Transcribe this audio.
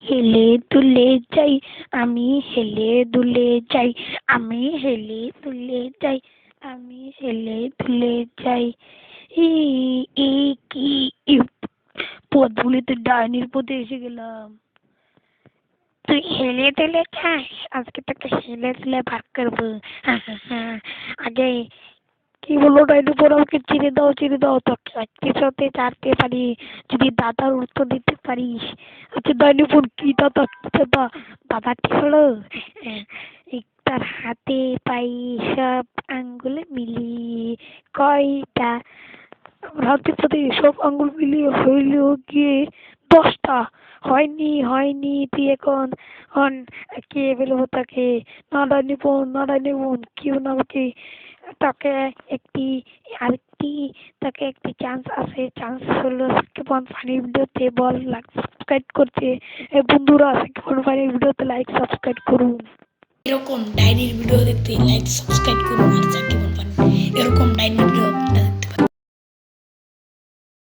হেলে দুলে যাই, আমি হেলে দুলে যাই, আমি হেলে দুলে যাই, আমি হেলে দুলে যাই। ই কি পদগুলিতে ডাইনির পথে এসে গেলাম। তুই হেলে দুলে যাস, আজকে তোকে হেলে দুলে ভাগ করবো। আগে কি বললো ডাইনি পর, আমাকে চিনে দাও চিনে দাও, তোকে একসাথে চারটে পারি যদি দাদার উত্তর দিতে পারিস। আচ্ছা ডাইনি বোন, কি দাদা কি দাদা? দাদাটি হলো তার হাতে পায়ে সব আঙ্গুলে মিলিয়ে কয়টা? হাতে পাতে সব আঙ্গুল মিলিয়ে হইল গিয়ে 10টা। হয়নি হয়নি, তুই এখন কে বলবো তাকে? না ডাইনি বোন, না ডাইনি বোন, কেউ না, আমাকে তাকে একটি আরেকটি তাকে একটি চান্স আছে। চান্স হলো সাকিব ফানি ভিডিওতে বল লাইক সাবস্ক্রাইব করতে। বন্ধুরা, সাকিব ফানি ভিডিওতে লাইক সাবস্ক্রাইব করুন। এরকম ডায়েরির ভিডিও দেখতে লাইক সাবস্ক্রাইব করুন।